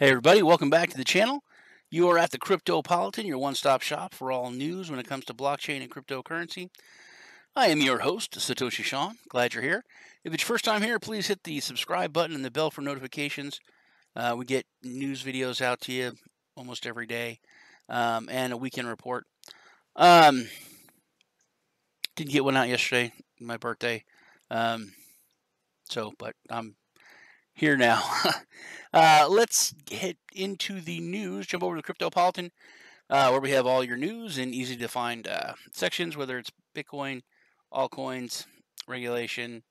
Hey everybody, welcome back to the channel. You are at the Cryptopolitan, your one-stop shop for all news when it comes to blockchain and cryptocurrency. I am your host, Satoshi Shawn. Glad you're here. If it's your first time here, please hit the subscribe button and the bell for notifications. We get news videos out to you almost every day, and a weekend report. Didn't get one out yesterday, my birthday. But I'm here now. Let's get into the news. Jump over to Cryptopolitan, where we have all your news in easy to find sections, whether it's Bitcoin, altcoins, regulation,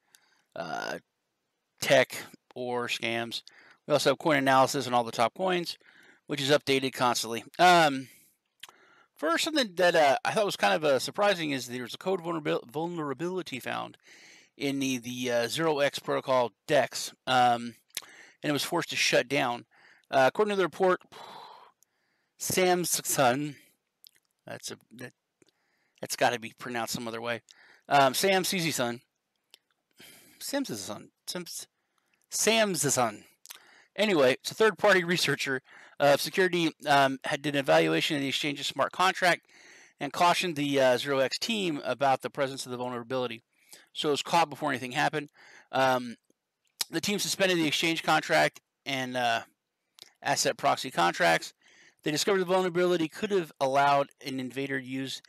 tech, or scams. We also have coin analysis on all the top coins, which is updated constantly. First, something that I thought was kind of surprising is there was a code vulnerability found in the 0x protocol DEX, and it was forced to shut down. According to the report, Sam's son, that's got to be pronounced some other way. Sam C's son. Sam's son. Anyway, it's a third-party researcher of security did an evaluation of the exchange's smart contract and cautioned the 0x team about the presence of the vulnerability. So it was caught before anything happened. The team suspended the exchange contract and asset proxy contracts. They discovered the vulnerability could have allowed an invader to use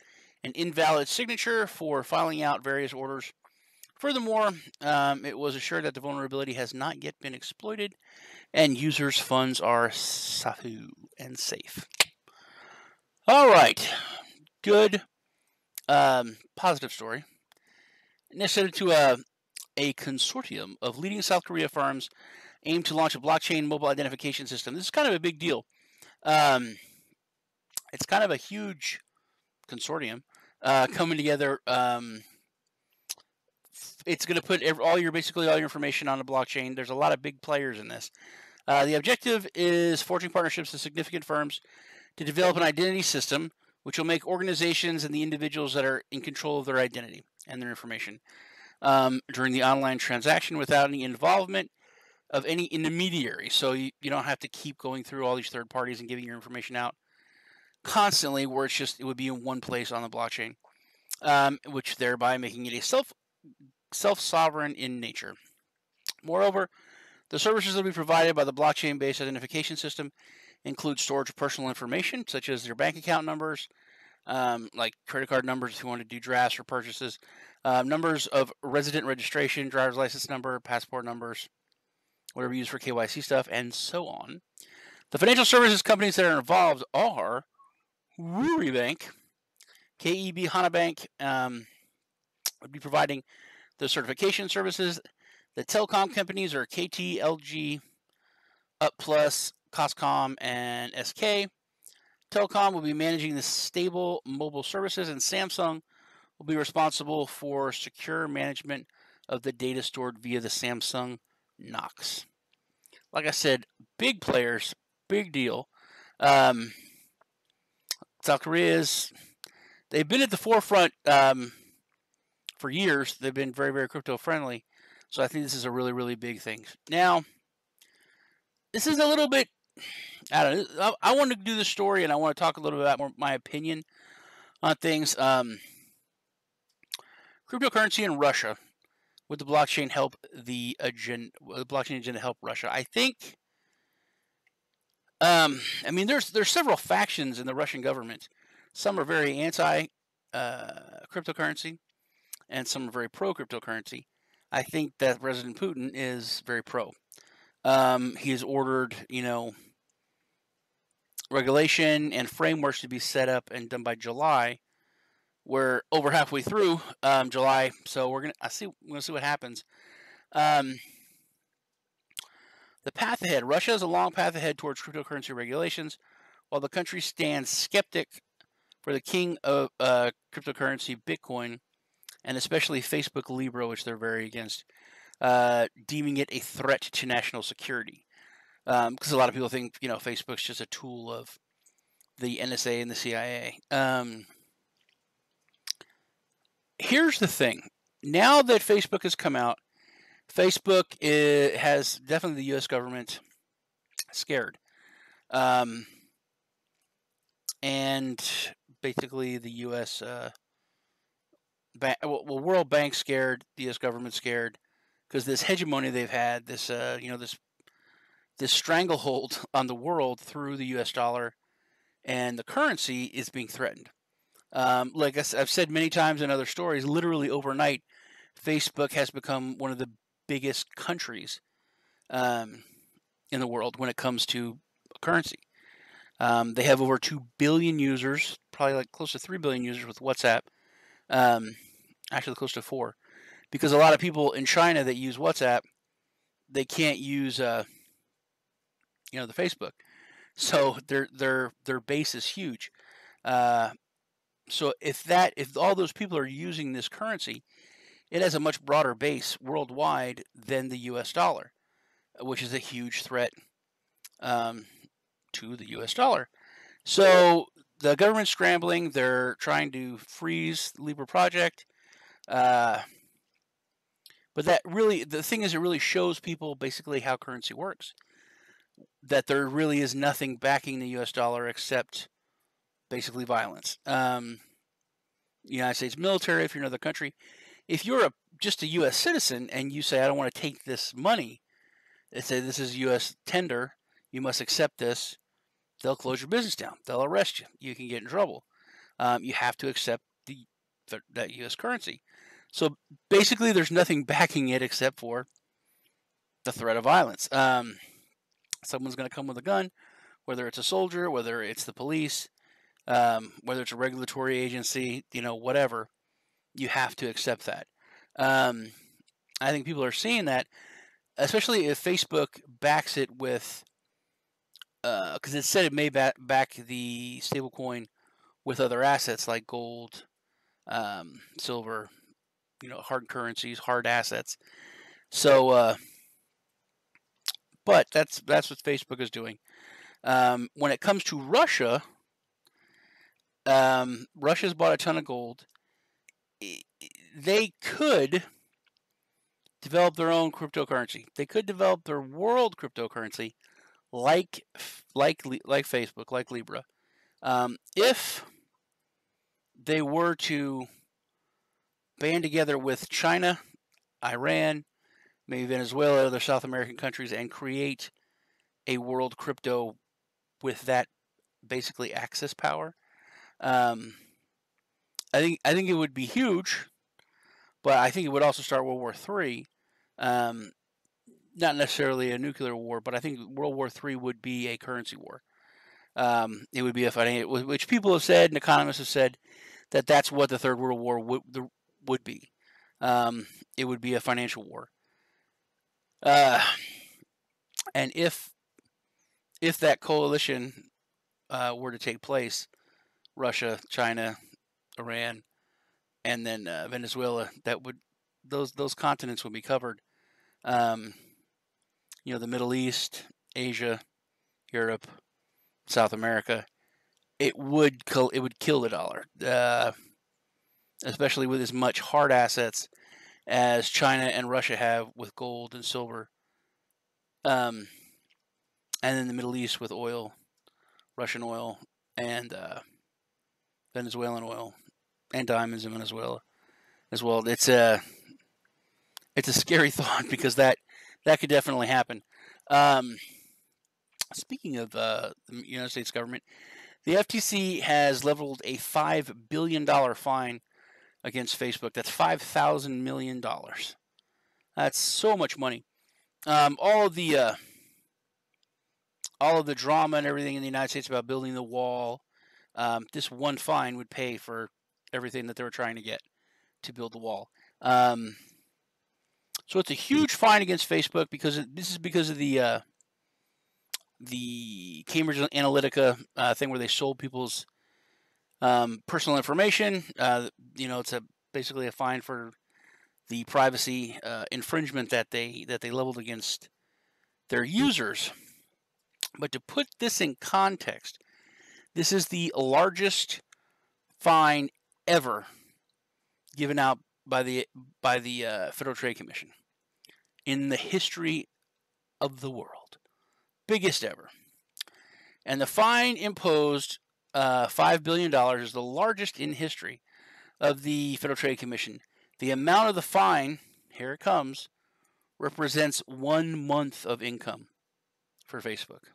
an invalid signature for filing out various orders. Furthermore, it was assured that the vulnerability has not yet been exploited and users' funds are safe and safe. All right. Good. Positive story. Necessary to a consortium of leading South Korea firms aim to launch a blockchain mobile identification system. This is kind of a big deal. It's kind of a huge consortium coming together. It's going to put basically all your information on the blockchain. There's a lot of big players in this. The objective is forging partnerships with significant firms to develop an identity system which will make organizations and the individuals that are in control of their identity and their information during the online transaction without any involvement of any intermediary. So you don't have to keep going through all these third parties and giving your information out constantly, where it would be in one place on the blockchain, which thereby making it a self-sovereign in nature. Moreover, the services that will be provided by the blockchain-based identification system include storage of personal information, such as your bank account numbers, like credit card numbers if you want to do drafts or purchases, numbers of resident registration, driver's license number, passport numbers, whatever you use for KYC stuff, and so on. The financial services companies that are involved are Woori Bank, KEB Hana Bank would be providing the certification services. The telecom companies are KT, LG, UpPlus, Coscom, and SK. Telecom will be managing the stable mobile services, and Samsung will be responsible for secure management of the data stored via the Samsung Knox. Like I said, big players, big deal. South Korea's, they've been at the forefront for years. They've been very, very crypto friendly. So I think this is a really, really big thing. Now, this is a little bit, I don't know. I want to do this story and I want to talk a little bit about my opinion on things. Cryptocurrency in Russia. Would the blockchain help the blockchain agenda help Russia? I think. There's several factions in the Russian government. Some are very anti cryptocurrency, and some are very pro cryptocurrency. I think that President Putin is very pro. He has ordered, regulation and frameworks to be set up and done by July. We're over halfway through July, so we're gonna see what happens. The path ahead. Russia has a long path ahead towards cryptocurrency regulations, while the country stands skeptic for the king of cryptocurrency, Bitcoin, and especially Facebook Libra, which they're very against, deeming it a threat to national security. Because a lot of people think, Facebook's just a tool of the NSA and the CIA. Here's the thing. Now that Facebook has come out, Facebook has definitely the U.S. government scared. And basically the U.S. World Bank scared, the U.S. government scared, because this hegemony they've had, this this stranglehold on the world through the U.S. dollar and the currency is being threatened. Like I've said many times in other stories, literally overnight, Facebook has become one of the biggest countries in the world when it comes to currency. They have over 2 billion users, probably like close to 3 billion users with WhatsApp. Actually, close to 4, because a lot of people in China that use WhatsApp, they can't use the Facebook, so their base is huge. So if all those people are using this currency, it has a much broader base worldwide than the U.S. dollar, which is a huge threat to the U.S. dollar. So the government's scrambling. They're trying to freeze the Libra project. But that really, the thing is, it really shows people basically how currency works. That there really is nothing backing the U.S. dollar except basically violence. United States military, if you're another country. If you're just a U.S. citizen and you say, I don't want to take this money, they say this is U.S. tender, you must accept this, they'll close your business down. They'll arrest you. You can get in trouble. You have to accept that U.S. currency. So basically, there's nothing backing it except for the threat of violence. Someone's going to come with a gun, whether it's a soldier, whether it's the police, whether it's a regulatory agency, whatever. You have to accept that. I think people are seeing that, especially if Facebook backs it with, because it said it may back the stablecoin with other assets like gold, silver, hard currencies, hard assets. So, but that's what Facebook is doing. When it comes to Russia, Russia's bought a ton of gold. They could develop their own cryptocurrency. They could develop their world cryptocurrency, like Facebook, like Libra. If they were to band together with China, Iran, maybe Venezuela, other South American countries, and create a world crypto with that basically access power, I think it would be huge. But I think it would also start World War III. Not necessarily a nuclear war, but I think World War III would be a currency war. It would be a financial, which people have said and economists have said that that's what the Third World War would be. It would be a financial war. And if that coalition were to take place, Russia, China, Iran, and then Venezuela, those continents would be covered. The Middle East, Asia, Europe, South America. It would kill the dollar, especially with as much hard assets as China and Russia have with gold and silver. And then the Middle East with oil, Russian oil, and Venezuelan oil, and diamonds in Venezuela as well. It's a scary thought because that could definitely happen. Speaking of the United States government, the FTC has leveled a $5 billion fine against Facebook. That's $5,000 million. That's so much money. All of the drama and everything in the United States about building the wall, this one fine would pay for everything that they were trying to get to build the wall. So it's a huge fine against Facebook because this is because of the Cambridge Analytica thing where they sold people's personal information. It's basically a fine for the privacy infringement that they leveled against their users. But to put this in context, this is the largest fine ever given out by the Federal Trade Commission in the history of the world. Biggest ever. And the fine imposed, $5 billion, is the largest in history of the Federal Trade Commission. The amount of the fine, here it comes, represents 1 month of income for Facebook.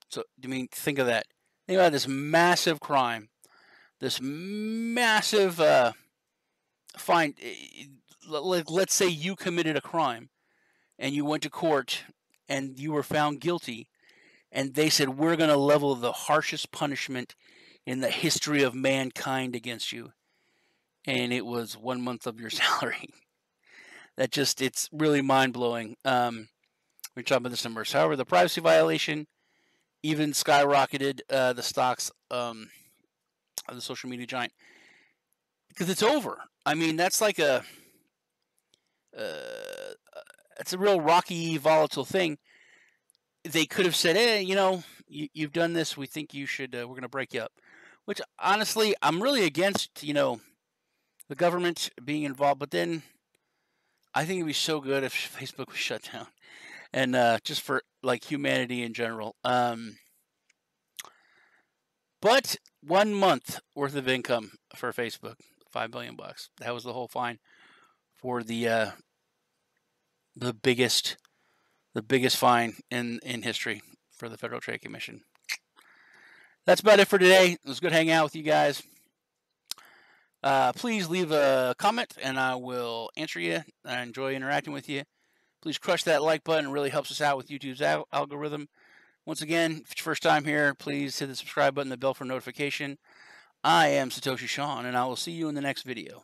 So, I mean, think of that. Think about this massive crime, this massive fine. Let's say you committed a crime and you went to court and you were found guilty, and they said, we're going to level the harshest punishment in the history of mankind against you. And it was 1 month of your salary. It's really mind-blowing. We're talking about this numbers. However, the privacy violation even skyrocketed the stocks of the social media giant, because it's over. I mean, that's like it's a real rocky, volatile thing. They could have said, hey, you've done this. We think you should, we're going to break you up. Which, honestly, I'm really against, the government being involved. But then I think it'd be so good if Facebook was shut down. And just for, like, humanity in general. But 1 month worth of income for Facebook, $5 billion. That was the whole fine for the biggest fine in history for the Federal Trade Commission. That's about it for today. It was good hanging out with you guys. Please leave a comment and I will answer you. I enjoy interacting with you. Please crush that like button. It really helps us out with YouTube's algorithm. Once again, if it's your first time here, please hit the subscribe button, the bell for notification. I am Satoshi Shawn, and I will see you in the next video.